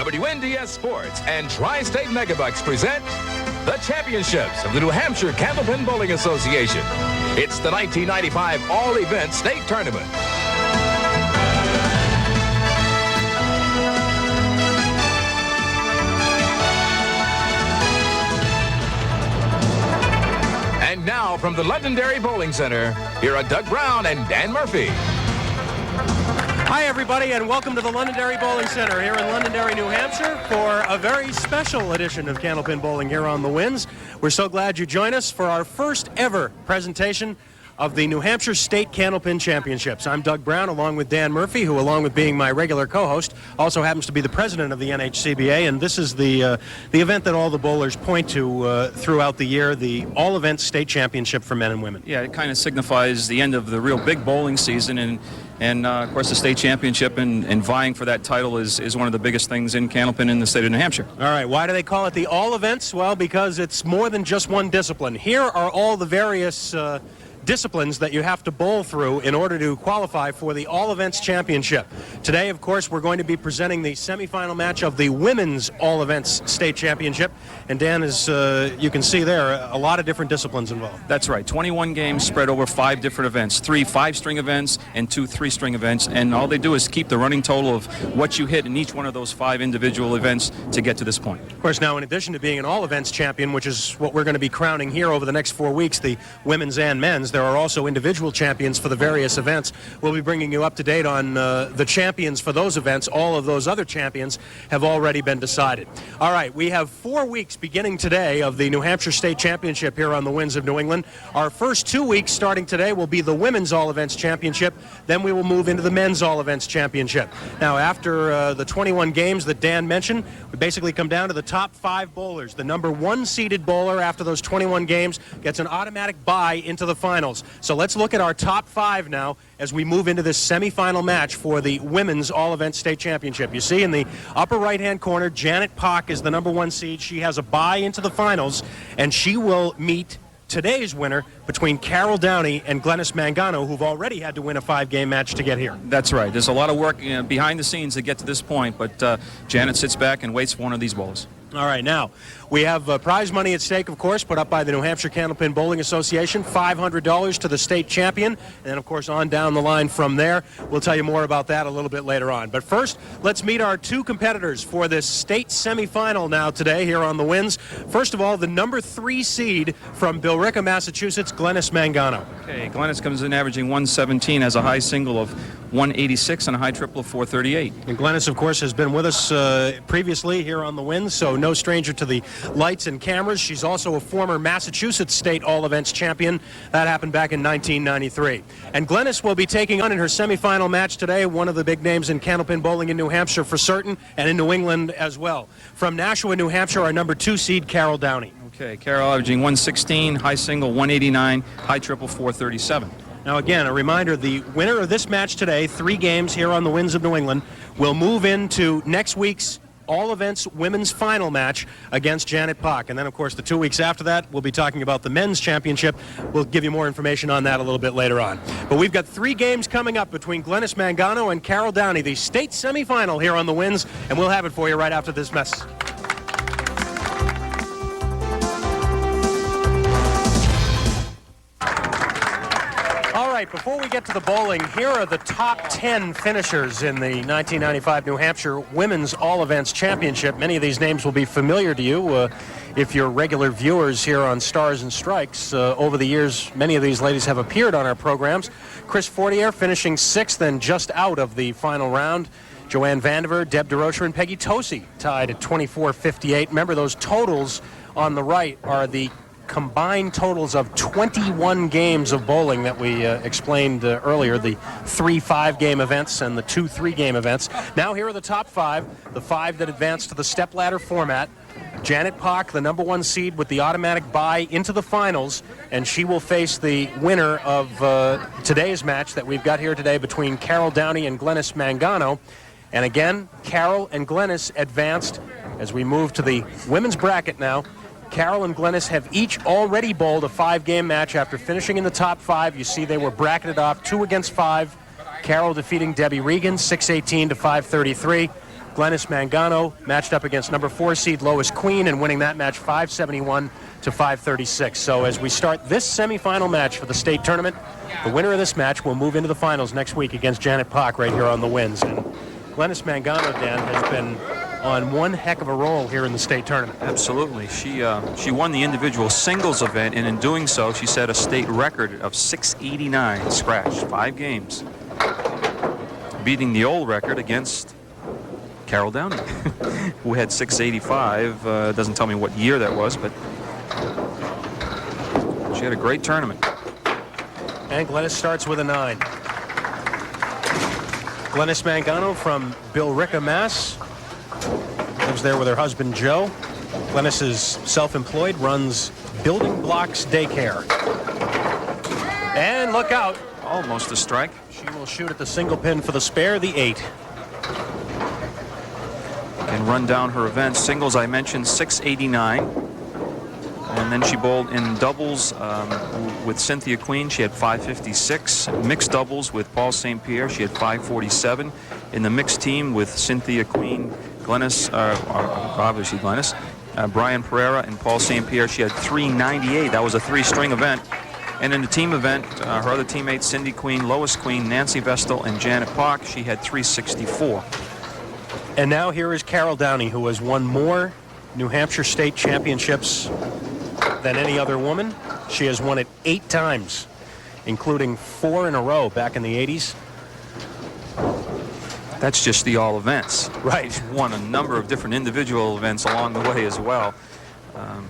WNDS Sports and Tri-State Megabucks present the championships of the New Hampshire Candlepin Bowling Association. It's the 1995 All-Event State Tournament. And now from the Londonderry Bowling Center, here are Doug Brown and Dan Murphy. Hi, everybody, and welcome to the Londonderry Bowling Center here in Londonderry, New Hampshire, for a very special edition of Candlepin Bowling here on the Winds. We're so glad you joined us for our first ever presentation of the New Hampshire State Candlepin Championships. I'm Doug Brown, along with Dan Murphy, who, along with being my regular co-host, also happens to be the president of the NHCBA, and this is the event that all the bowlers point to throughout the year, the All-Event State Championship for men and women. Yeah, it kind of signifies the end of the real big bowling season, and of course, the state championship and vying for that title is one of the biggest things in Candlepin in the state of New Hampshire. All right, why do they call it the All Events? Well, because it's more than just one discipline. Here are all the various disciplines that you have to bowl through in order to qualify for the All Events Championship. Today, of course, we're going to be presenting the semifinal match of the Women's All Events State Championship. And Dan, as you can see there, a lot of different disciplines involved. That's right. 21 games spread over 5 different events, 3 5-string events and 2 3-string events. And all they do is keep the running total of what you hit in each one of those 5 individual events to get to this point. Of course, now, in addition to being an All Events champion, which is what we're going to be crowning here over the next 4 weeks, the women's and men's, there are also individual champions for the various events. We'll be bringing you up to date on the champions for those events. All of those other champions have already been decided. All right, we have 4 weeks beginning today of the New Hampshire State Championship here on the Winds of New England. Our first 2 weeks starting today will be the Women's All Events Championship. Then we will move into the Men's All Events Championship. Now, after the 21 games that Dan mentioned, we basically come down to the top 5 bowlers. The number 1 seeded bowler after those 21 games gets an automatic bye into the finals. So let's look at our top 5 now as we move into this semifinal match for the Women's All-Event State Championship. You see in the upper right-hand corner, Janet Poch is the number 1 seed. She has a bye into the finals, and she will meet today's winner between Carol Downey and Glennis Mangano, who've already had to win a 5-game match to get here. That's right. There's a lot of work behind the scenes to get to this point, but Janet sits back and waits for one of these bowls. All right, now, we have prize money at stake, of course, put up by the New Hampshire Candlepin Bowling Association, $500 to the state champion, and then, of course, on down the line from there. We'll tell you more about that a little bit later on. But first, let's meet our 2 competitors for this state semifinal now today here on the Winds. First of all, the number 3 seed from Billerica, Massachusetts, Glennis Mangano. Okay, Glennis comes in averaging 117, has a high single of 186 and a high triple of 438. And Glennis, of course, has been with us previously here on the Winds, so no stranger to the lights and cameras. She's also a former Massachusetts State All-Events champion. That happened back in 1993. And Glennis will be taking on in her semifinal match today one of the big names in Candlepin bowling in New Hampshire for certain, and in New England as well. From Nashua, New Hampshire, our number 2 seed, Carol Downey. Okay, Carol averaging 116, high single 189, high triple 437. Now, again, a reminder, the winner of this match today, 3 games here on the Winds of New England, will move into next week's All Events Women's Final match against Janet Poch. And then, of course, the 2 weeks after that, we'll be talking about the Men's Championship. We'll give you more information on that a little bit later on. But we've got 3 games coming up between Glennis Mangano and Carol Downey, the state semifinal here on the Winds, and we'll have it for you right after this message. Before we get to the bowling, here are the top 10 finishers in the 1995 New Hampshire Women's All Events Championship. Many of these names will be familiar to you if you're regular viewers here on Stars and Strikes. Over the years, many of these ladies have appeared on our programs. Chris Fortier finishing 6th and just out of the final round. Joanne Vandiver, Deb DeRocher, and Peggy Tosi tied at 24-58. Remember, those totals on the right are the combined totals of 21 games of bowling that we explained earlier, the 3 5-game events and the 2 3-game events. Now here are the top 5, the 5 that advanced to the stepladder format. Janet Poch, the number 1 seed with the automatic bye into the finals, and she will face the winner of today's match that we've got here today between Carol Downey and Glennis Mangano. And again, Carol and Glennis advanced as we move to the women's bracket now. Carol and Glennis have each already bowled a 5-game match after finishing in the top 5. You see they were bracketed off 2 against 5. Carol defeating Debbie Regan 618 to 533. Glennis Mangano matched up against number 4 seed Lois Queen and winning that match 571 to 536. So as we start this semifinal match for the state tournament, the winner of this match will move into the finals next week against Janet Poch right here on the Winds. And Glennis Mangano, Dan, has been on one heck of a roll here in the state tournament. Absolutely. She won the individual singles event, and in doing so, she set a state record of 689 scratched, 5 games, beating the old record against Carol Downey, who had 685. Doesn't tell me what year that was, but she had a great tournament. And Glennis starts with a 9. Glennis Mangano from Billerica, Mass. Lives there with her husband, Joe. Glennis is self-employed, runs Building Blocks Daycare. And look out. Almost a strike. She will shoot at the single pin for the spare, the 8. And run down her events. Singles, I mentioned, 689. And then she bowled in doubles with Cynthia Queen. She had 556. Mixed doubles with Paul St. Pierre. She had 547. In the mixed team with Cynthia Queen, Glennis, obviously Glennis, Brian Pereira, and Paul St. Pierre, she had 398. That was a 3-string event. And in the team event, her other teammates, Cindy Queen, Lois Queen, Nancy Vestal, and Janet Poch, she had 364. And now here is Carol Downey, who has won more New Hampshire state championships than any other woman. She has won it 8 times, including 4 in a row back in the 80s. That's just the all events. Right. She's won a number of different individual events along the way as well. I'm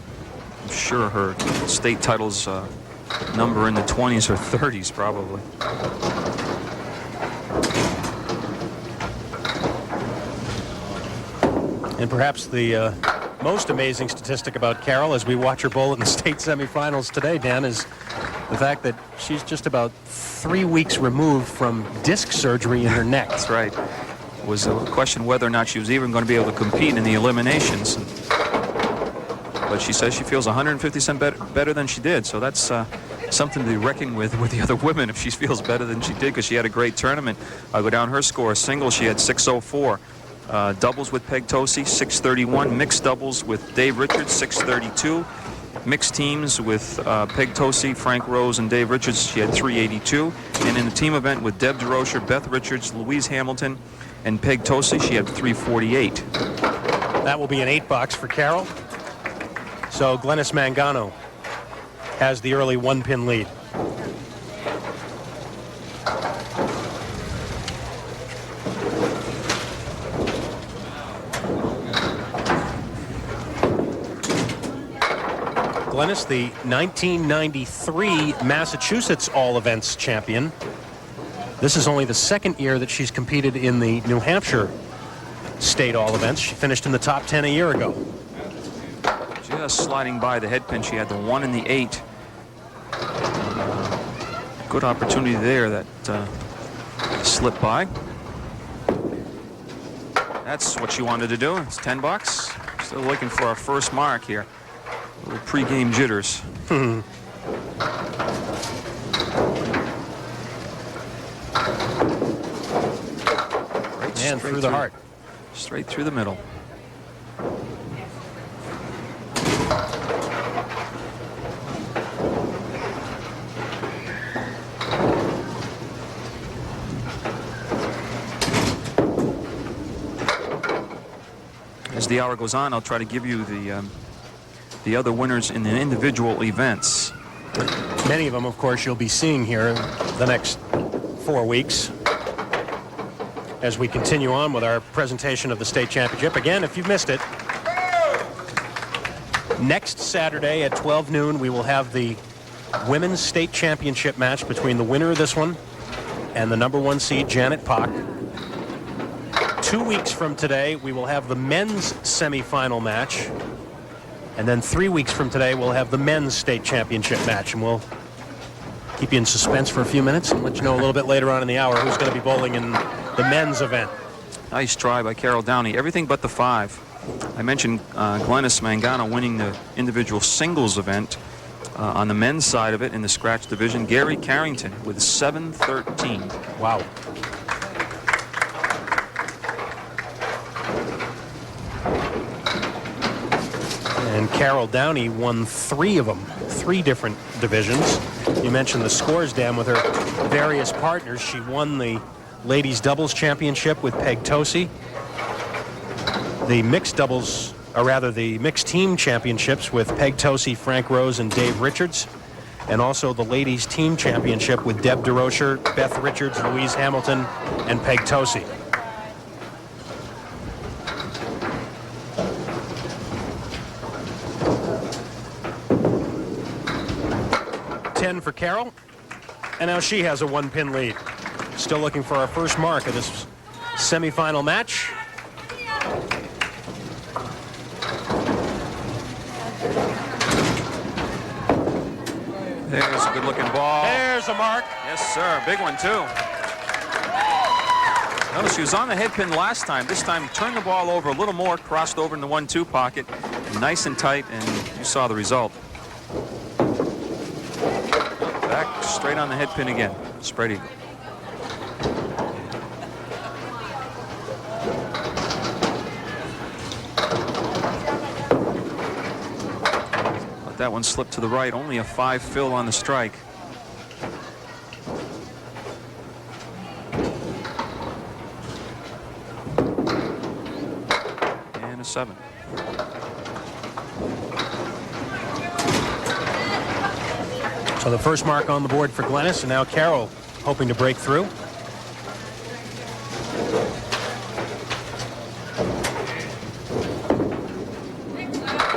sure her state titles number in the 20s or 30s probably. And perhaps the most amazing statistic about Carol as we watch her bowl in the state semifinals today, Dan, is the fact that she's just about 3 weeks removed from disc surgery in her neck. That's right. It was a question whether or not she was even going to be able to compete in the eliminations. But she says she feels 150% better than she did. So that's something to be reckoned with the other women if she feels better than she did, because she had a great tournament. I'll go down her score. Singles, she had 604. Doubles with Peg Tosi, 631. Mixed doubles with Dave Richards, 632. Mixed teams with Peg Tosi, Frank Rose, and Dave Richards, she had 382. And in the team event with Deb DeRocher, Beth Richards, Louise Hamilton, and Peg Tosi, she had 348. That will be an $8 for Carol. So Glennis Mangano has the early 1-pin lead. Glennis, the 1993 Massachusetts All-Events champion. This is only the second year that she's competed in the New Hampshire State All-Events. She finished in the top 10 a year ago. Just sliding by the head pin. She had the 1 and the 8. Good opportunity there that slipped by. That's what she wanted to do. It's $10. Still looking for our first mark here. A little pre-game jitters. And through the heart. Straight through the middle. As the hour goes on, I'll try to give you the other winners in the individual events. Many of them, of course, you'll be seeing here the next 4 weeks as we continue on with our presentation of the state championship. Again, if you've missed it, next Saturday at 12 noon, we will have the women's state championship match between the winner of this one and the number 1 seed, Janet Poch. 2 weeks from today, we will have the men's semifinal match. And then 3 weeks from today, we'll have the men's state championship match. And we'll keep you in suspense for a few minutes and let you know a little bit later on in the hour who's going to be bowling in the men's event. Nice try by Carol Downey. Everything but the 5. I mentioned Glennis Mangano winning the individual singles event. On the men's side of it in the scratch division, Gary Carrington with 713. Wow. And Carol Downey won 3 of them, 3 different divisions. You mentioned the scores, Dan, with her various partners. She won the ladies doubles championship with Peg Tosi, the mixed doubles, or rather the mixed team championships with Peg Tosi, Frank Rose, and Dave Richards, and also the ladies team championship with Deb DeRocher, Beth Richards, Louise Hamilton, and Peg Tosi. For Carol, and now she has a 1-pin lead. Still looking for our first mark of this semifinal match. There's a good-looking ball. There's a mark. Yes, sir. Big one, too. Notice she was on the head pin last time. This time, turned the ball over a little more, crossed over in the 1-2 pocket, nice and tight, and you saw the result. Back straight on the head pin again. Spread eagle. Let that one slip to the right. Only a 5 fill on the strike. And a 7. So the first mark on the board for Glennis, and now Carol hoping to break through.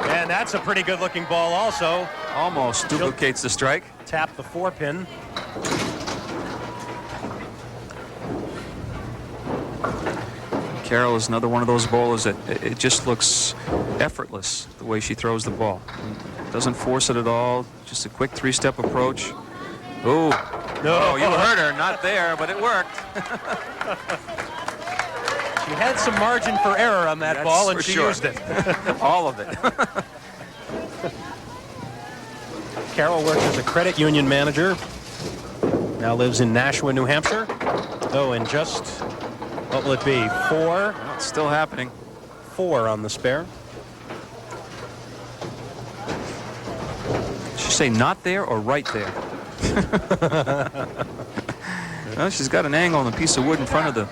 And that's a pretty good looking ball also. Almost duplicates the strike. Tap the 4-pin. Carol is another one of those bowlers that it just looks effortless the way she throws the ball. Doesn't force it at all. Just a quick 3-step approach. Oh, no, you heard her. Not there, but it worked. She had some margin for error on that ball, and she used it. All of it. Carol worked as a credit union manager. Now lives in Nashua, New Hampshire. Oh, and just, what will it be? 4? Well, it's still happening. 4 on the spare. Say not there or right there? Well, she's got an angle on the piece of wood in front of the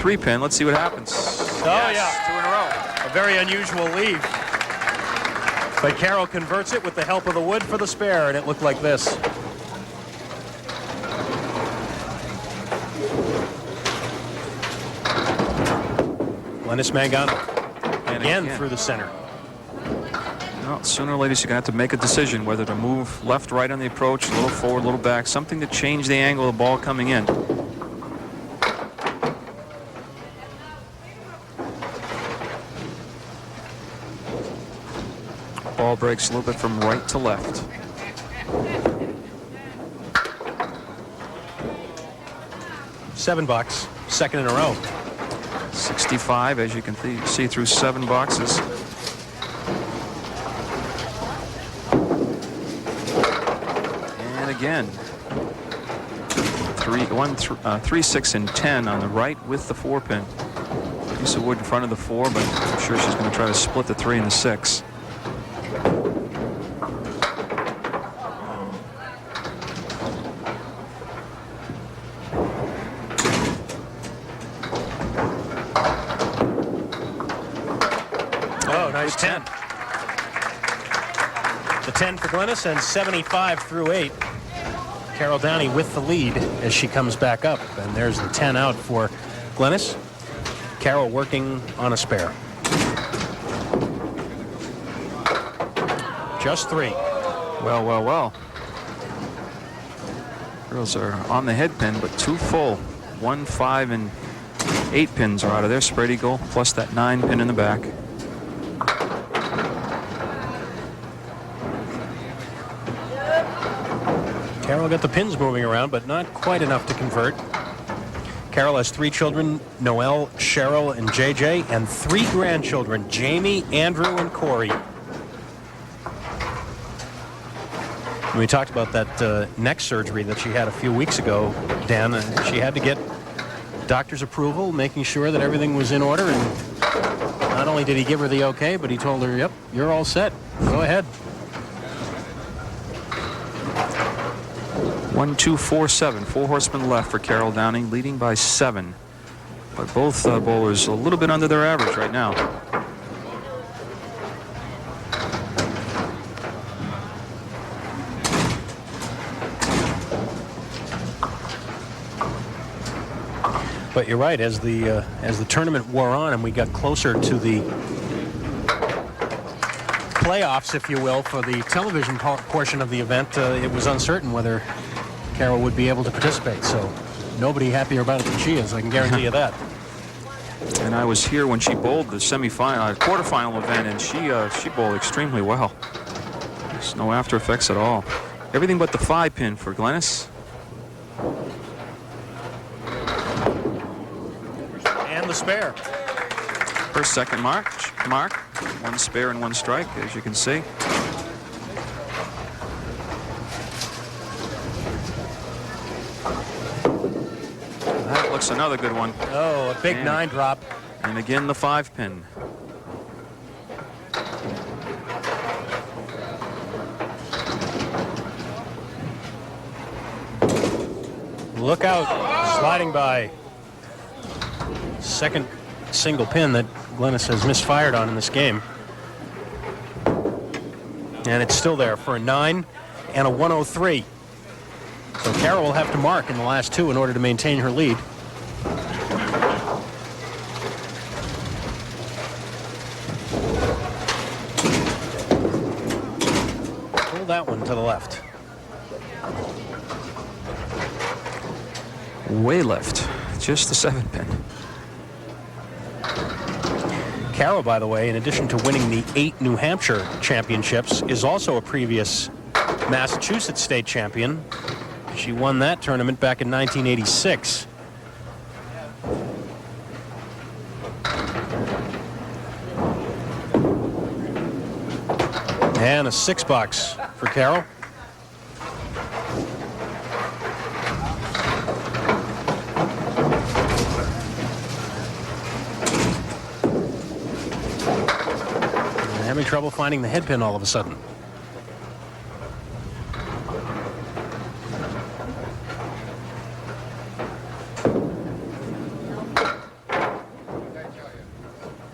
3-pin. Let's see what happens. Oh, yes, yeah. 2 in a row. A very unusual leave. But Carol converts it with the help of the wood for the spare, and it looked like this. Glennis Mangano. And again through the center. Well, sooner or later, you're going to have to make a decision whether to move left, right on the approach, a little forward, a little back, something to change the angle of the ball coming in. Ball breaks a little bit from right to left. $7, second in a row. 65, as you can see through 7 boxes. Again, 3, 6, and 10 on the right with the 4-pin. Piece of wood in front of the 4, but I'm sure she's going to try to split the 3 and the 6. Oh, nice 10. The 10 for Glennis, and 75 through 8. Carol Downey with the lead as she comes back up. And there's the 10 out for Glennis. Carol working on a spare. Just 3. Well, well, well. Girls are on the head pin, but 2 full. 1, 5, and 8 pins are out of their spread eagle, plus that 9 pin in the back. Carol got the pins moving around, but not quite enough to convert. Carol has 3 children, Noelle, Cheryl, and JJ, and 3 grandchildren, Jamie, Andrew, and Corey. We talked about that neck surgery that she had a few weeks ago, Dan, and she had to get doctor's approval, making sure that everything was in order, and not only only did he give her the okay, but he told her, yep, you're all set. Go ahead. 1-2-4-7. 4 horsemen left for Carol Downey, leading by 7. But both bowlers a little bit under their average right now. But you're right. As the tournament wore on and we got closer to the playoffs, if you will, for the television portion of the event, it was uncertain whether Carol would be able to participate. So nobody happier about it than she is. I can guarantee you that. And I was here when she bowled the quarterfinal event, and she bowled extremely well. There's no after effects at all. Everything but the 5-pin for Glennis. And the spare. Her second mark. 1 spare and 1 strike, as you can see. That looks another good one. Oh, a big 9 drop. And again, the 5-pin. Look out, sliding by. Second single pin that Glennis has misfired on in this game. And it's still there for a 9 and a 103. So Carol will have to mark in the last 2 in order to maintain her lead. Pull that one to the left. Way left. Just the 7-pin. Carol, by the way, in addition to winning the 8 New Hampshire championships, is also a previous Massachusetts state champion. She won that tournament back in 1986. And a 6-box for Carol. Having trouble finding the head pin all of a sudden.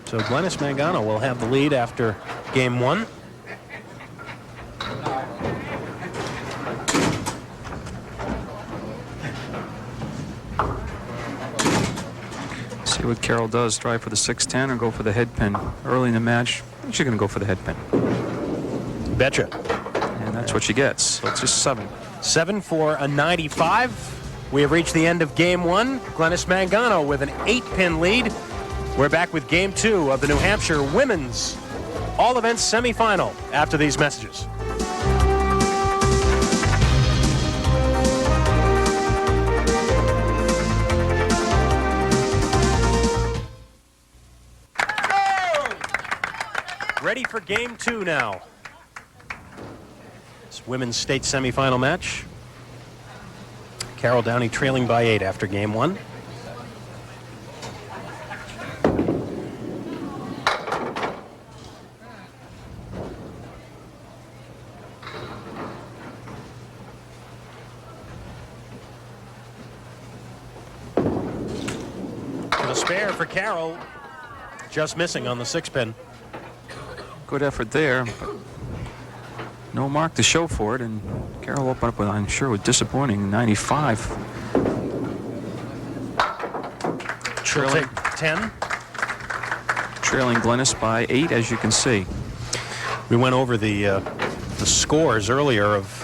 So Glennis Mangano will have the lead after game 1. See what Carol does. Try for the 6-10 or go for the head pin early in the match. She's going to go for the head pin. Betcha. And that's what she gets. So it's just 7. 7 for a 95. We have reached the end of game 1. Glennis Mangano with an 8-pin lead. We're back with game 2 of the New Hampshire Women's All Events semifinal after these messages. Ready for game 2 now. It's women's state semifinal match. Carol Downey trailing by 8 after game 1. The spare for Carol, just missing on the 6-pin. Good effort there, but no mark to show for it, and Carol opened up with, I'm sure, with disappointing 95. Trailing 10. Trailing Glennis by 8, as you can see. We went over the scores earlier of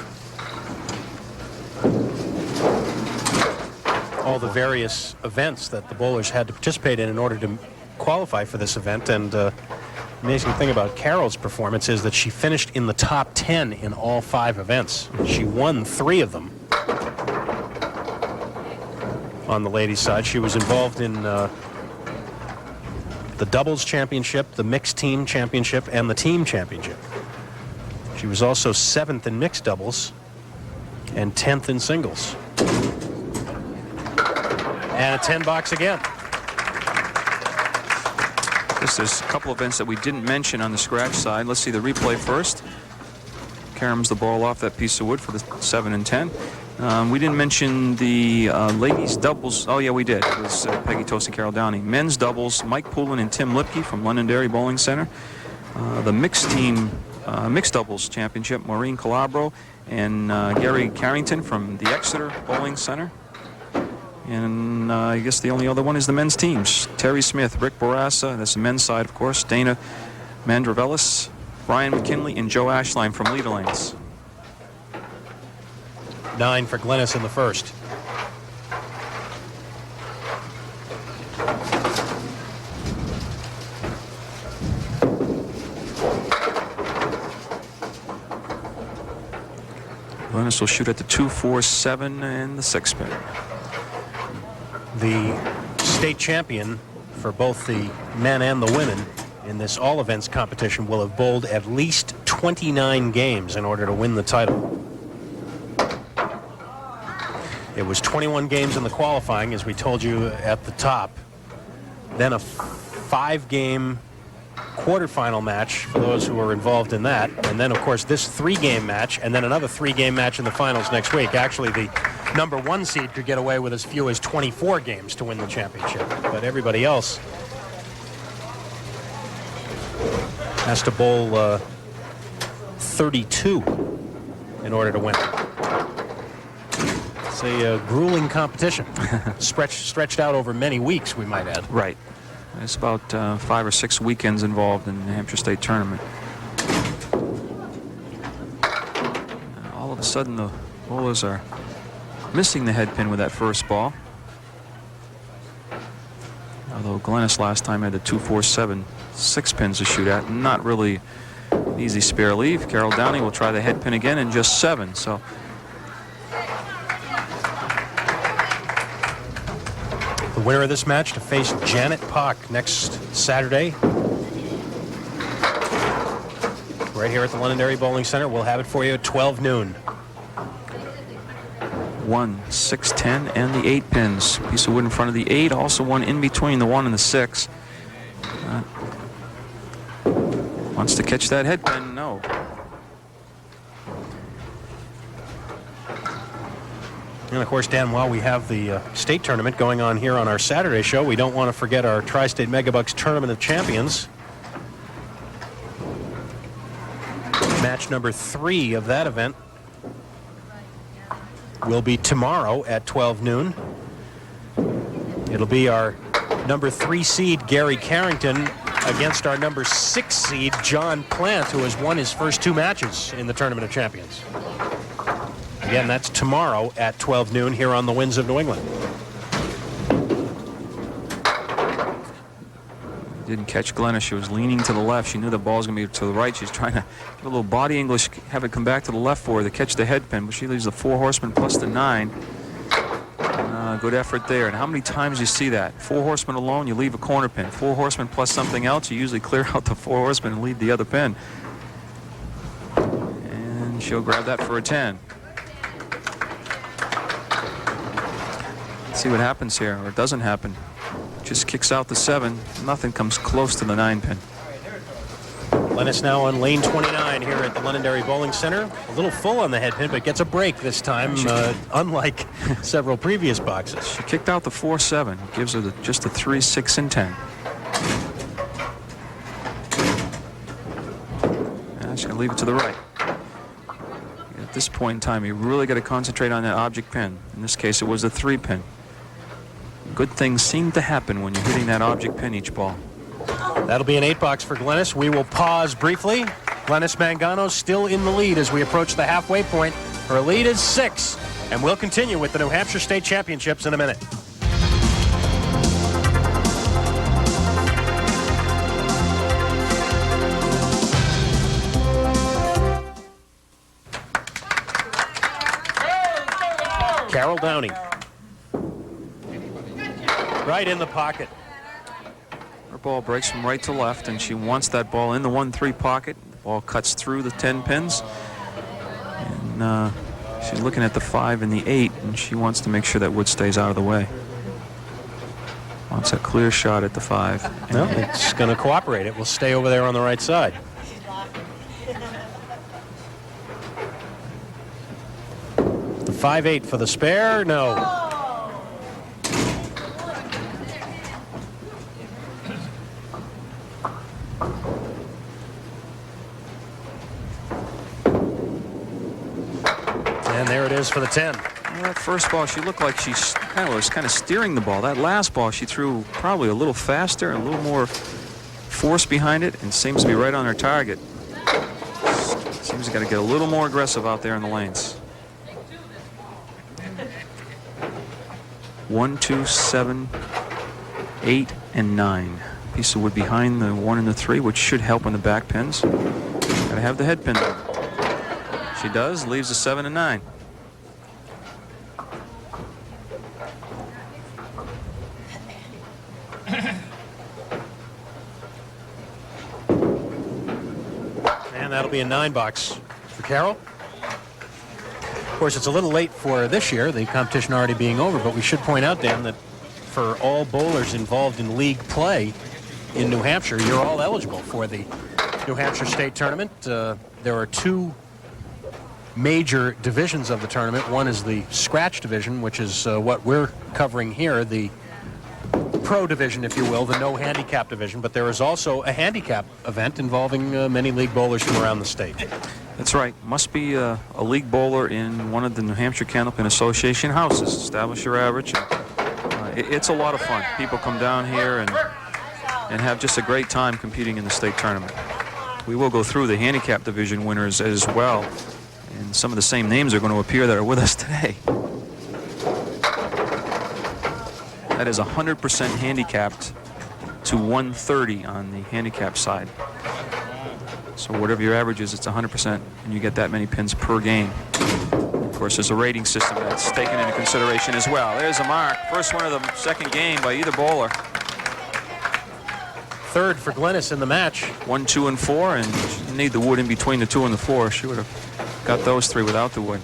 all the various events that the bowlers had to participate in order to qualify for this event, and amazing thing about Carol's performance is that she finished in the top 10 in all 5 events. She won 3 of them. On the ladies' side, she was involved in the doubles championship, the mixed team championship, and the team championship. She was also 7th in mixed doubles and 10th in singles. And a 10 box again. Guess there's a couple events that we didn't mention on the scratch side. Let's see the replay first. Carams the ball off that piece of wood for the 7 and 10. We didn't mention the ladies doubles. Oh yeah, we did. It was Peggy Toast and Carol Downey. Men's doubles, Mike Poulin and Tim Lipke from Londonderry Bowling Center. The mixed team, mixed doubles championship, Maureen Calabro and Gary Carrington from the Exeter Bowling Center. And I guess the only other one is the men's teams. Terry Smith, Rick Barassa, that's the men's side, of course. Dana Mandravelis, Brian McKinley, and Joe Ashline from Leader Lanes. 9 for Glennis in the first. Glennis will shoot at the 2, 4, 7, and the 6 pin. The state champion for both the men and the women in this all events competition will have bowled at least 29 games in order to win the title. It was 21 games in the qualifying, as we told you at the top. Then a 5-game quarterfinal match for those who were involved in that. And then, of course, this 3-game match, and then another 3-game match in the finals next week. Actually, the number 1 seed could get away with as few as 24 games to win the championship. But everybody else has to bowl 32 in order to win. It's a grueling competition, stretched out over many weeks, we might add. Right. It's about 5 or 6 weekends involved in the Hampshire State Tournament. All of a sudden, the bowlers are missing the head pin with that first ball. Although Glennis last time had the 2, 4, 7, 6 pins to shoot at. Not really an easy spare leave. Carol Downey will try the head pin again in just 7. So. The winner of this match to face Janet Poch next Saturday. Right here at the Londonderry Bowling Center. We'll have it for you at 12 noon. 1, 6, 10, and the 8 pins. Piece of wood in front of the 8. Also one in between the 1 and the 6. Wants to catch that head pin. No. And of course, Dan, while we have the state tournament going on here on our Saturday show, we don't want to forget our Tri-State Megabucks Tournament of Champions. Match number 3 of that event will be tomorrow at 12 noon. It'll be our number 3 seed, Gary Carrington, against our number 6 seed, John Plant, who has won his first 2 matches in the Tournament of Champions. Again, that's tomorrow at 12 noon here on the Winds of New England. Didn't catch Glennis. She was leaning to the left. She knew the ball was going to be to the right. She's trying to give a little body English, have it come back to the left for her to catch the head pin, but she leaves the 4 horsemen plus the 9. Good effort there. And how many times you see that? 4 horsemen alone, you leave a corner pin. 4 horsemen plus something else, you usually clear out the 4 horsemen and leave the other pin. And she'll grab that for a 10. Let's see what happens here, or it doesn't happen. Just kicks out the 7. Nothing comes close to the 9 pin. Glennis now on lane 29 here at the Londonderry Bowling Center. A little full on the head pin, but gets a break this time, unlike several previous boxes. She kicked out the 4-7. Gives her just a 3, 6, and 10. Yeah, she's going to leave it to the right. At this point in time, you really got to concentrate on that object pin. In this case, it was a 3 pin. Good things seem to happen when you're hitting that object pin each ball. That'll be an 8 box for Glennis. We will pause briefly. Glennis Mangano still in the lead as we approach the halfway point. Her lead is 6, and we'll continue with the New Hampshire State Championships in a minute. Carol Downey. Right in the pocket. Her ball breaks from right to left, and she wants that ball in the 1-3 pocket. The ball cuts through the 10 pins. And she's looking at the 5 and the 8, and she wants to make sure that wood stays out of the way. Wants a clear shot at the 5. No, it's going to cooperate. It will stay over there on the right side. The 5-8 for the spare. No. And there it is for the 10. Well, that first ball, she looked like she was kind of steering the ball. That last ball, she threw probably a little faster, a little more force behind it, and seems to be right on her target. Seems to got to get a little more aggressive out there in the lanes. 1, 2, 7, 8, and 9. Piece of wood behind the 1 and the 3, which should help on the back pins. Got to have the head pin. She does. Leaves the 7 and 9. And that'll be a 9 box for Carol. Of course, it's a little late for this year, the competition already being over, but we should point out, Dan, that for all bowlers involved in league play in New Hampshire, you're all eligible for the New Hampshire State Tournament. There are 2 major divisions of the tournament. One is the scratch division, which is what we're covering here, the pro division, if you will, the no handicap division, but there is also a handicap event involving many league bowlers from around the state. That's right. Must be a league bowler in one of the New Hampshire Candlepin Association houses. Establish your average. It's a lot of fun. People come down here and have just a great time competing in the state tournament. We will go through the handicap division winners as well, and some of the same names are going to appear that are with us today. That is 100% handicapped to 130 on the handicap side. So whatever your average is, it's 100%, and you get that many pins per game. Of course, there's a rating system that's taken into consideration as well. There's a mark. First one of the second game by either bowler. Third for Glennis in the match. 1, 2, and 4, and she didn't need the wood in between the 2 and the 4. She would have got those 3 without the wood.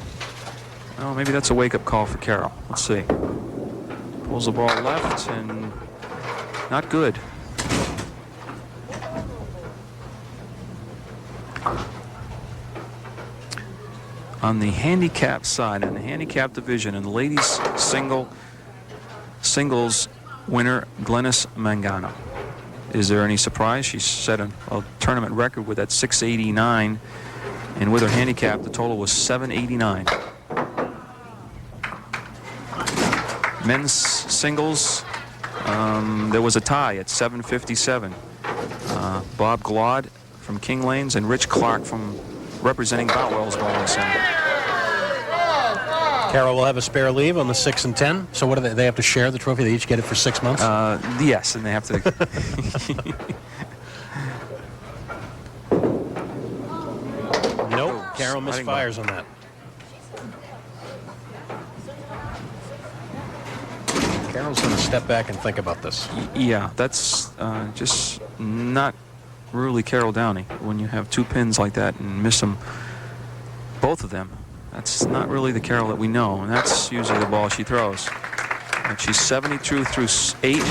Oh, maybe that's a wake-up call for Carol. Let's see. Pulls the ball left, and not good. On the handicap side, in the handicap division, in the ladies singles winner, Glennis Mangano. Is there any surprise? She set a tournament record with that 689, and with her handicap, the total was 789. Men's singles, there was a tie at 757. Bob Glaude from King Lanes and Rich Clark from representing Boutwell's Bowling Center. Carol will have a spare leave on the 6 and 10. So what do they have to share the trophy? They each get it for 6 months? Yes, and they have to. Nope, Carol misfires on that. Carol's going to step back and think about this. Yeah, that's just not really Carol Downey. When you have 2 pins like that and miss them, both of them, that's not really the Carol that we know, and that's usually the ball she throws. And she's 72 through 8.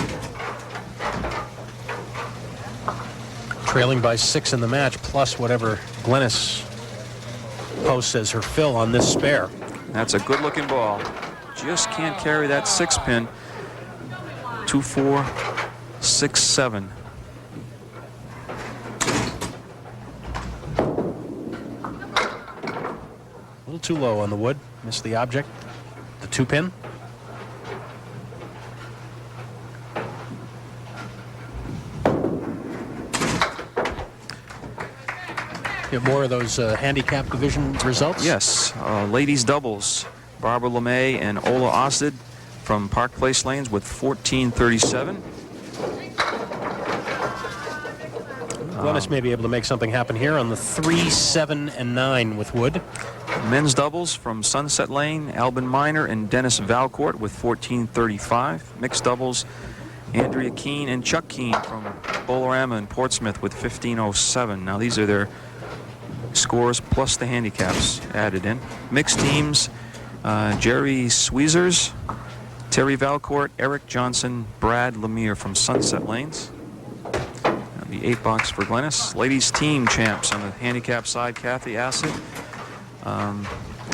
Trailing by 6 in the match, plus whatever Glennis posts as her fill on this spare. That's a good-looking ball. Just can't carry that 6 pin. 2, 4, 6, 7. A little too low on the wood. Missed the object. The 2 pin. Get more of those handicap division results? Yes. Ladies doubles. Barbara LeMay and Ola Osted from Park Place Lanes with 1437. Glennis may be able to make something happen here on the 3, 7, and 9 with wood. Men's doubles from Sunset Lane, Albin Miner and Dennis Valcourt with 1435. Mixed doubles, Andrea Keene and Chuck Keene from Bolorama and Portsmouth with 1507. Now these are their scores plus the handicaps added in. Mixed teams, Jerry Sweezers, Terry Valcourt, Eric Johnson, Brad Lemire from Sunset Lanes. And the 8 box for Glennis. Ladies team champs on the handicap side, Kathy Assett,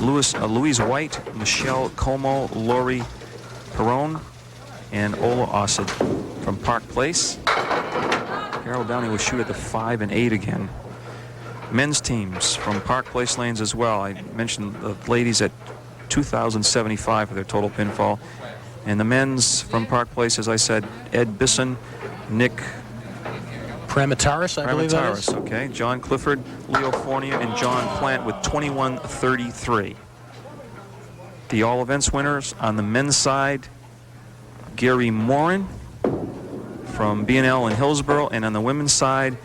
Louise White, Michelle Como, Lori Perrone, and Ola Ossett from Park Place. Carol Downey will shoot at the 5 and 8 again. Men's teams from Park Place lanes as well. I mentioned the ladies at 2,075 for their total pinfall. And the men's from Park Place, as I said, Ed Bisson, Nick Pramataris, I believe that is. Okay. John Clifford, Leo Fournier, and John Plant with 21.33. The all events winners on the men's side, Gary Morin from B&L in Hillsborough, and on the women's side,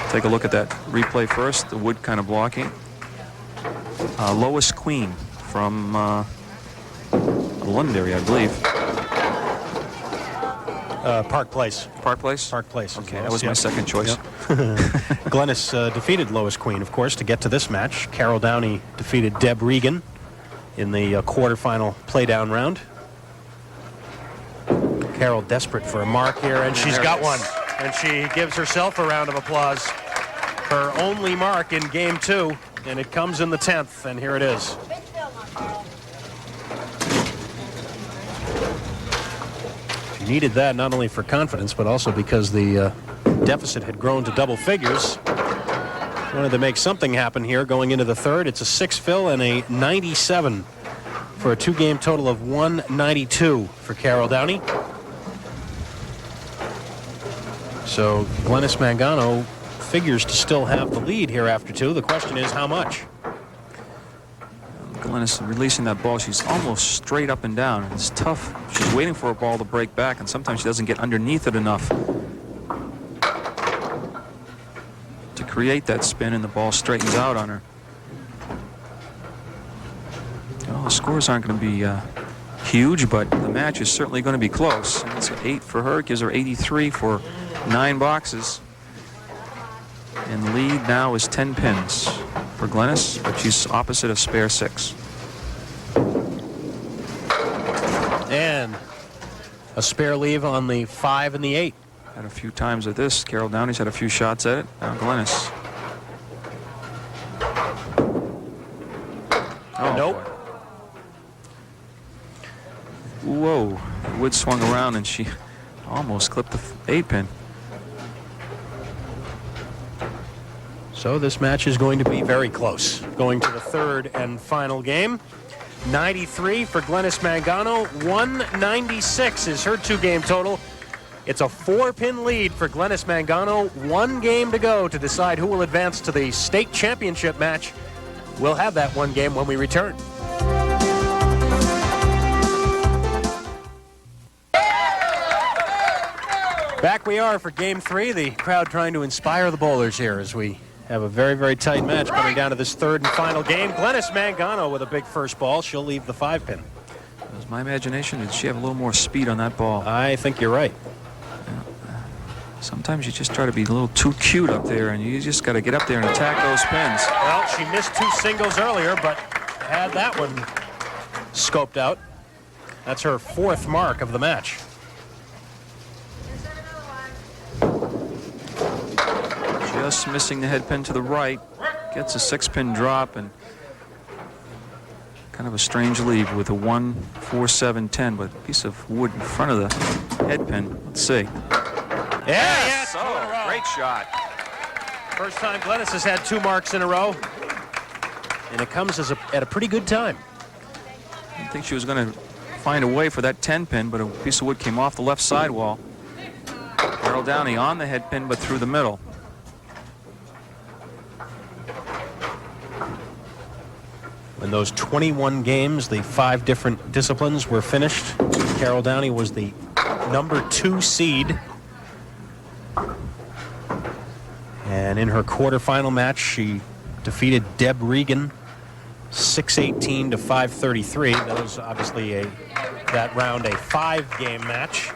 take a look at that replay first, the wood kind of blocking. Lois Queen from Londonderry, I believe. Park Place. Park Place? Park Place. Okay, that was my second choice. Yep. Glennis defeated Lois Queen, of course, to get to this match. Carol Downey defeated Deb Regan in the quarterfinal playdown round. Carol desperate for a mark here, and she's got one. And she gives herself a round of applause. Her only mark in game 2, and it comes in the 10th, and here it is. She needed that not only for confidence, but also because the deficit had grown to double figures. Wanted to make something happen here going into the third. It's a 6 fill and a 97 for a 2-game total of 192 for Carol Downey. So Glennis Mangano figures to still have the lead here after 2. The question is how much? Glennis releasing that ball, she's almost straight up and down. It's tough. She's waiting for a ball to break back, and sometimes she doesn't get underneath it enough to create that spin, and the ball straightens out on her. Well, the scores aren't going to be huge, but the match is certainly going to be close. And it's an 8 for her. It gives her 83 for 9 boxes. And the lead now is 10 pins for Glennis, but she's opposite of spare 6. And a spare leave on the 5 and the 8. Had a few times at this. Carol Downey's had a few shots at it. Now Glennis. Oh, nope. Boy. Whoa. The wood swung around and she almost clipped the 8-pin. So this match is going to be very close. Going to the third and final game. 93 for Glennis Mangano. 196 is her 2-game total. It's a 4-pin lead for Glennis Mangano. 1 game to go to decide who will advance to the state championship match. We'll have that 1 game when we return. Back we are for game 3. The crowd trying to inspire the bowlers here as we have a very, very tight match coming down to this third and final game. Glennis Mangano with a big first ball. She'll leave the 5-pin. That was my imagination. Did she have a little more speed on that ball? I think you're right. Sometimes you just try to be a little too cute up there, and you just got to get up there and attack those pins. Well, she missed 2 singles earlier, but had that one scoped out. That's her 4th mark of the match. Just missing the head pin to the right. Gets a 6-pin drop, and kind of a strange lead with a 1, 4, 7, 10, but a piece of wood in front of the head pin. Let's see. Yes! Oh, great shot. First time Glennis has had 2 marks in a row. And it comes at a pretty good time. I didn't think she was going to find a way for that 10-pin, but a piece of wood came off the left sidewall. Carol Downey on the head pin, but through the middle. In those 21 games, the 5 different disciplines were finished. Carol Downey was the number 2 seed. And in her quarterfinal match, she defeated Deb Regan 6-18 to 5-33. That was obviously that round a 5-game match.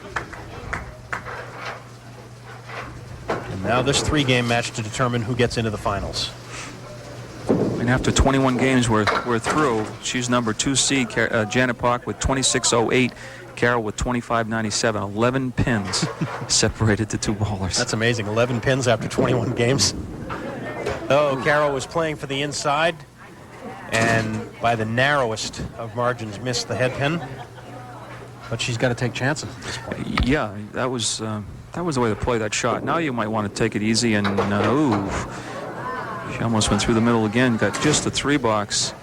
And now this 3-game match to determine who gets into the finals. I And after 21 games we're through, she's number 2 seed, Janet Poch with 26.08, Carol with 25.97. 11 pins separated the two bowlers. That's amazing. 11 pins after 21 games. Oh, Carol was playing for the inside, and by the narrowest of margins missed the head pin. But she's got to take chances at this point. Yeah, that was the way to play that shot. Now you might want to take it easy and ooh. She almost went through the middle again. Got just the 3-box.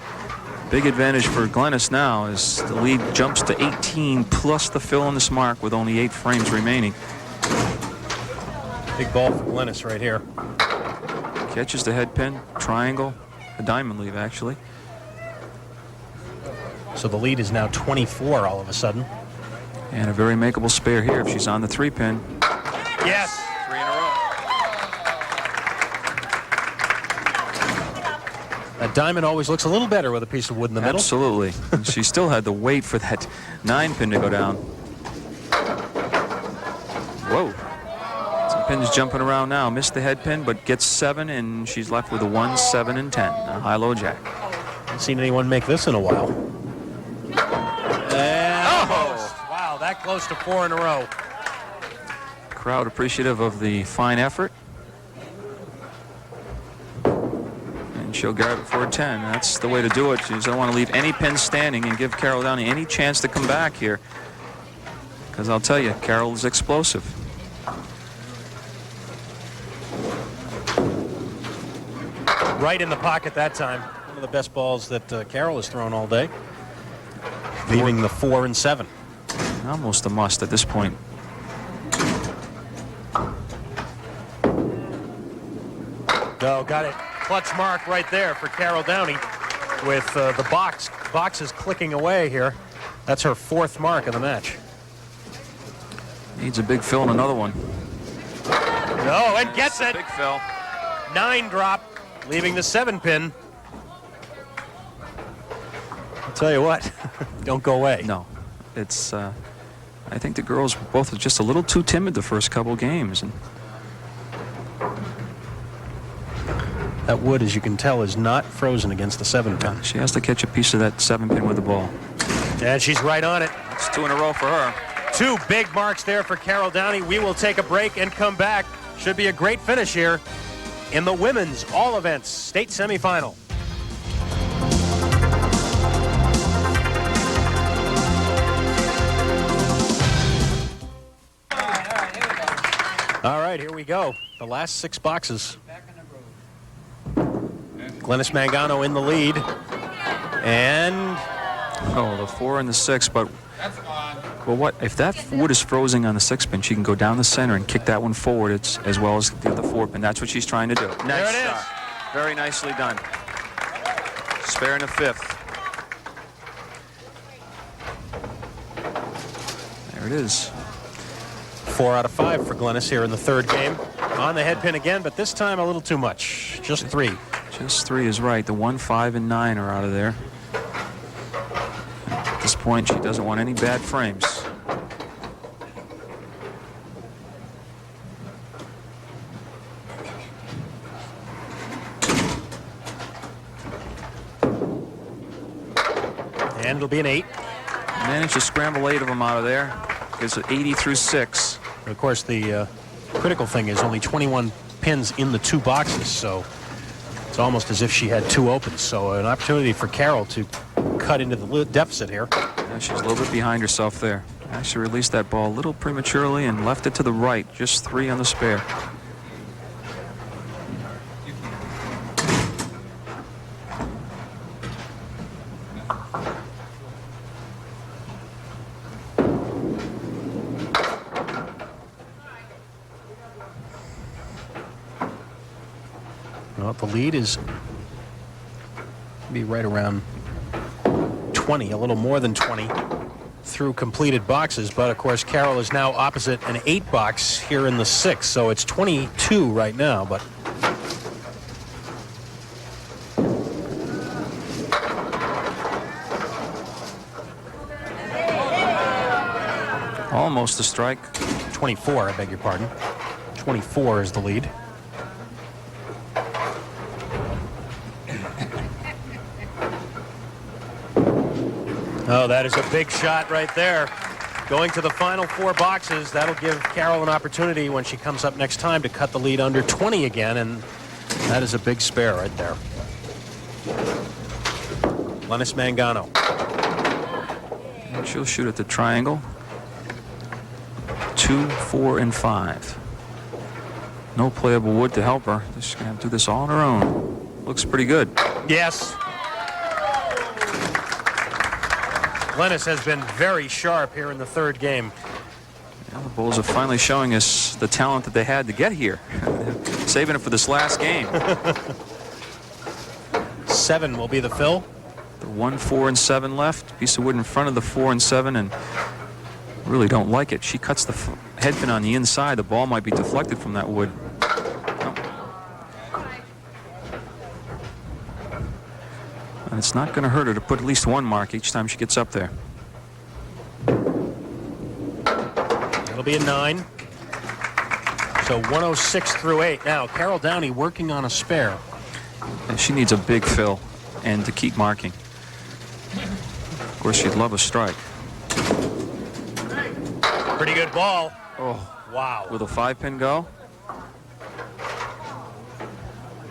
Big advantage for Glennis now as the lead jumps to 18 plus the fill on this mark with only 8 frames remaining. Big ball for Glennis right here. Catches the head pin, triangle, a diamond leave actually. So the lead is now 24 all of a sudden. And a very makeable spare here if she's on the 3-pin. Yes. 3 in a row. That diamond always looks a little better with a piece of wood in the middle. Absolutely. She still had to wait for that 9-pin to go down. Whoa. Some pins jumping around now. Missed the head pin, but gets 7, and she's left with a 1, 7, and 10. A high-low jack. Haven't seen anyone make this in a while. Wow, that close to 4 in a row. Crowd appreciative of the fine effort. And she'll grab it for a 10. That's the way to do it. She doesn't want to leave any pins standing and give Carol Downey any chance to come back here. Because I'll tell you, Carol is explosive. Right in the pocket that time. One of the best balls that Carol has thrown all day. Leaving the 4 and 7. Almost a must at this point. Oh, got it. Clutch mark right there for Carol Downey with the boxes clicking away here. That's her 4th mark of the match. Needs a big fill and another one. No, and gets it. Big fill. 9 drop, leaving the 7-pin. I'll tell you what, don't go away. No, it's. I think the girls were both just a little too timid the first couple games, and that wood, as you can tell, is not frozen against the 7-pin. she has to catch a piece of that 7-pin with the ball. And she's right on it. It's 2 in a row for her. 2 big marks there for Carol Downey. We will take a break and come back. Should be a great finish here in the women's all events state semifinal. All right, here we go. The last 6 boxes. Glennis Mangano in the lead. And Oh, the 4 and the 6, but well, what if that wood is frozen on the 6-pin? She can go down the center and kick that one forward. It's as well as the 4-pin. That's what she's trying to do. Nice there it is. shot. Very nicely done. Spare in the 5th. There it is. 4 out of 5 for Glennis here in the 3rd game. On the head pin again, but this time a little too much. Just 3. Just 3 is right. The 1, 5, and 9 are out of there. At this point, she doesn't want any bad frames. And it'll be an 8. Managed to scramble 8 of them out of there. Gives it 80 through 6. And of course, the critical thing is only 21 pins in the 2 boxes, so it's almost as if she had 2 opens. So an opportunity for Carol to cut into the deficit here. Yeah, she's a little bit behind herself there. Actually released that ball a little prematurely and left it to the right. Just 3 on the spare. Well, the lead is be right around 20, a little more than 20 through completed boxes. But of course, Carol is now opposite an 8 box here in the 6, so it's 22 right now. But Almost a strike. 24, I beg your pardon. 24 is the lead. Oh, that is a big shot right there. Going to the final 4 boxes, that'll give Carol an opportunity when she comes up next time to cut the lead under 20 again, and that is a big spare right there. Glennis Mangano. And she'll shoot at the triangle. 2, 4, and 5. No playable wood to help her. She's going to have to do this all on her own. Looks pretty good. Yes. Glennis has been very sharp here in the 3rd game. Yeah, the Bulls are finally showing us the talent that they had to get here. Saving it for this last game. 7 will be the fill. The 1, 4, and 7 left. Piece of wood in front of the 4 and 7, and really don't like it. She cuts the head pin on the inside. The ball might be deflected from that wood. And it's not going to hurt her to put at least 1 mark each time she gets up there. It'll be a 9. So 106 through 8. Now, Carol Downey working on a spare. And she needs a big fill and to keep marking. Of course, she'd love a strike. Pretty good ball. Oh, wow. Will the 5-pin go?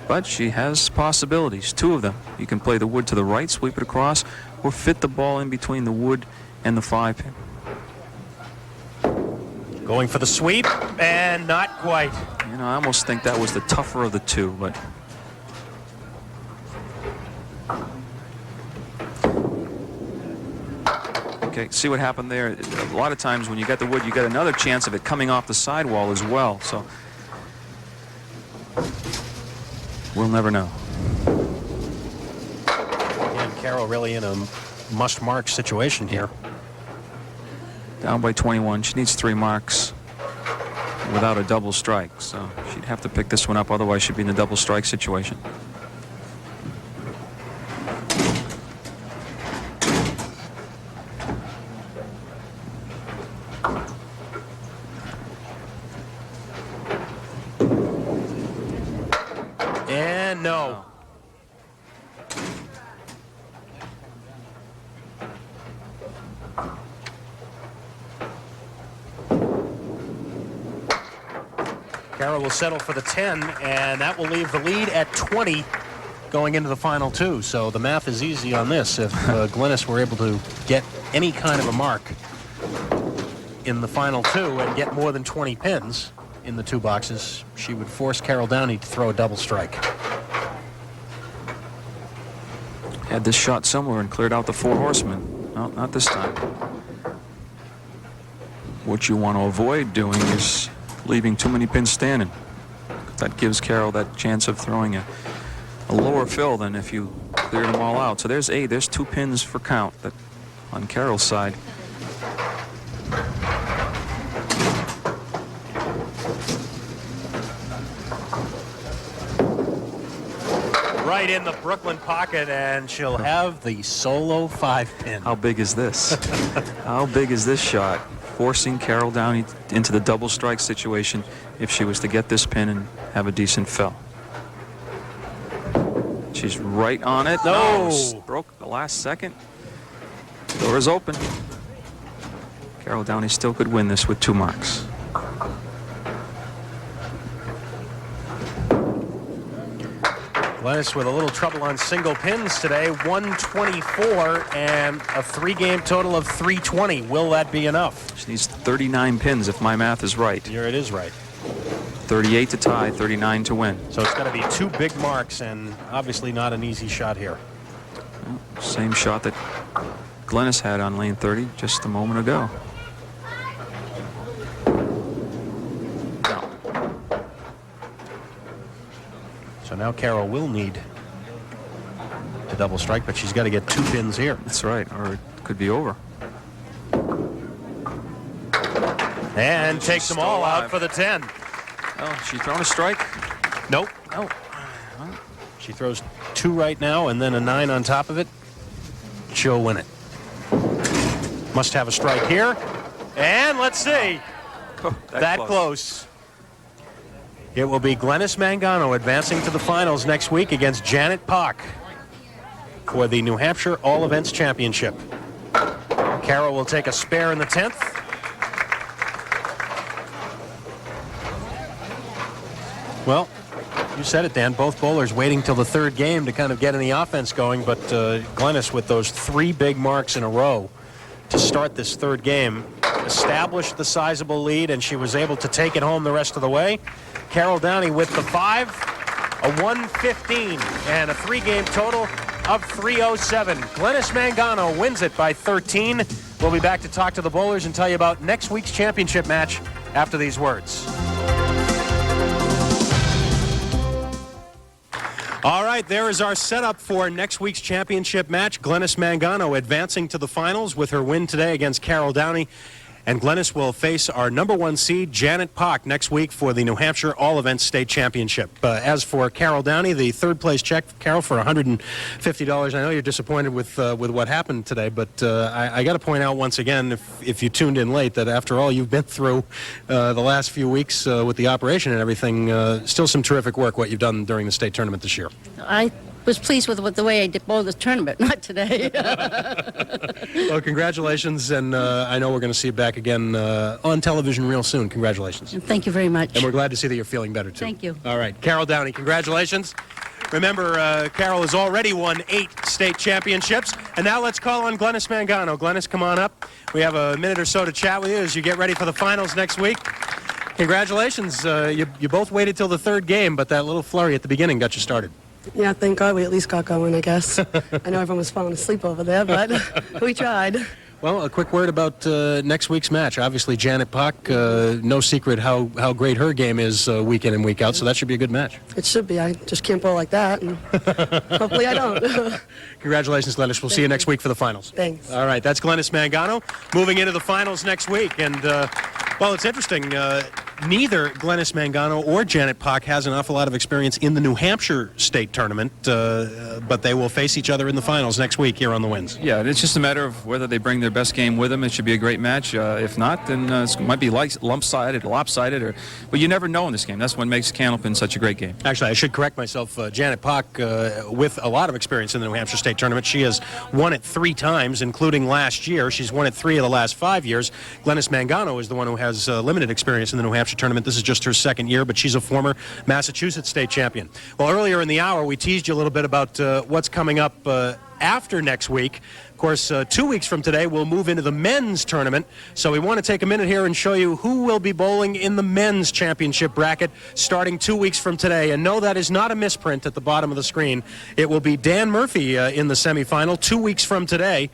But she has possibilities, 2 of them. You can play the wood to the right, sweep it across, or fit the ball in between the wood and the 5-pin. Going for the sweep, and not quite. You know, I almost think that was the tougher of the 2, but okay, see what happened there. A lot of times when you get the wood, you get another chance of it coming off the sidewall as well. So we'll never know. And Carol really in a must-mark situation here. Down by 21. She needs 3 marks without a double strike. So she'd have to pick this one up, otherwise she'd be in a double strike situation. And no. Carol will settle for the 10, and that will leave the lead at 20 going into the final 2. So the math is easy on this. If Glennis were able to get any kind of a mark in the final 2 and get more than 20 pins in the 2 boxes, she would force Carol Downey to throw a double strike. Had this shot somewhere and cleared out the 4 horsemen. No, not this time. What you want to avoid doing is leaving too many pins standing. That gives Carol that chance of throwing a lower fill than if you cleared them all out. So there's 8. There's 2 pins for count that on Carol's side. Right in the Brooklyn pocket, and she'll have the solo 5-pin. How big is this? How big is this shot? Forcing Carol Downey into the double strike situation if she was to get this pin and have a decent fill. She's right on it. No. Broke the last second. Door is open. Carol Downey still could win this with 2 marks. Glennis with a little trouble on single pins today. 124 and a 3-game total of 320. Will that be enough? She needs 39 pins if my math is right. Here it is right. 38 to tie, 39 to win. So it's got to be 2 big marks, and obviously not an easy shot here. Well, same shot that Glennis had on lane 30 just a moment ago. So now Carol will need to double strike, but she's got to get 2 pins here. That's right, or it could be over. And takes them all out for the 10. Oh, she thrown a strike? Nope. Oh. She throws 2 right now and then a 9 on top of it. She'll win it. Must have a strike here. And let's see. Oh, that close. It will be Glennis Mangano advancing to the finals next week against Janet Poch for the New Hampshire All Events Championship. Carol will take a spare in the 10th. Well, you said it, Dan. Both bowlers waiting till the third game to kind of get any offense going, but Glennis with those 3 big marks in a row to start this third game established the sizable lead, and she was able to take it home the rest of the way. Carol Downey with the 5, a 115, and a 3-game total of 307. Glennis Mangano wins it by 13. We'll be back to talk to the bowlers and tell you about next week's championship match after these words. All right, there is our setup for next week's championship match. Glennis Mangano advancing to the finals with her win today against Carol Downey. And Glennis will face our #1 seed, Janet Poch, next week for the New Hampshire All-Events State Championship. As for Carol Downey, the third-place check, Carol, for $150. I know you're disappointed with what happened today, but I got to point out once again, if you tuned in late, that after all you've been through the last few weeks with the operation and everything, still some terrific work what you've done during the state tournament this year. I was pleased with the way I did bowled the tournament, not today. Well, congratulations, and I know we're going to see you back again on television real soon. Congratulations. And thank you very much. And we're glad to see that you're feeling better, too. Thank you. All right. Carol Downey, congratulations. Remember, Carol has already won 8 state championships. And now let's call on Glennis Mangano. Glennis, come on up. We have a minute or so to chat with you as you get ready for the finals next week. Congratulations. You both waited till the third game, but that little flurry at the beginning got you started. Yeah, thank God we at least got going, I guess. I know everyone was falling asleep over there, but we tried. Well, a quick word about next week's match. Obviously, Janet Poch, no secret how great her game is week in and week out, so that should be a good match. It should be. I just can't bowl like that, and hopefully I don't. Congratulations, Glennis. We'll see you next week for the finals. Thanks. All right, that's Glennis Mangano moving into the finals next week. And, well, it's interesting. Neither Glennis Mangano or Janet Poch has an awful lot of experience in the New Hampshire State Tournament, but they will face each other in the finals next week here on the Winds. Yeah, it's just a matter of whether they bring their best game with them. It should be a great match. If not, then it might be lopsided, but you never know in this game. That's what makes Candlepin such a great game. Actually, I should correct myself. Janet Poch, with a lot of experience in the New Hampshire State Tournament, she has won it 3 times, including last year. She's won it 3 of the last 5 years. Glennis Mangano is the one who has limited experience in the New Hampshire Tournament. This is just her second year, but she's a former Massachusetts State champion. Well, earlier in the hour, we teased you a little bit about what's coming up after next week. Of course, 2 weeks from today, we'll move into the men's tournament. So we want to take a minute here and show you who will be bowling in the men's championship bracket starting 2 weeks from today. And no, that is not a misprint at the bottom of the screen. It will be Dan Murphy in the semifinal 2 weeks from today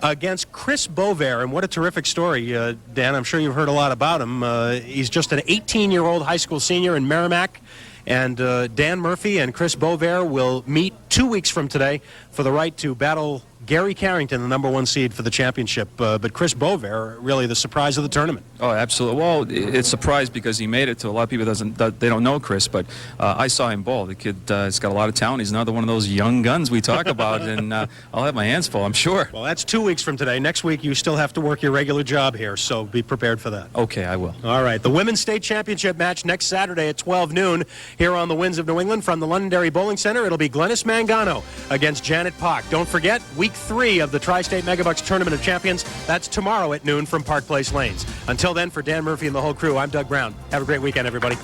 against Chris Bovair. And what a terrific story, Dan. I'm sure you've heard a lot about him. He's just an 18-year-old high school senior in Merrimack. And Dan Murphy and Chris Bovair will meet 2 weeks from today for the right to battle Gary Carrington, the #1 seed for the championship. But Chris Bovair, really the surprise of the tournament. Oh, absolutely. Well, it's surprised because he made it to a lot of people they don't know Chris, but I saw him bowl. The kid has got a lot of talent. He's another one of those young guns we talk about, and I'll have my hands full, I'm sure. Well, that's 2 weeks from today. Next week, you still have to work your regular job here, so be prepared for that. Okay, I will. All right. The Women's State Championship match next Saturday at 12 noon here on the Winds of New England from the Londonderry Bowling Center. It'll be Glennis Mangano against Janet Poch. Don't forget, week 3 of the Tri-State Megabucks Tournament of Champions. That's tomorrow at noon from Park Place Lanes. Until then, for Dan Murphy and the whole crew, I'm Doug Brown. Have a great weekend, everybody.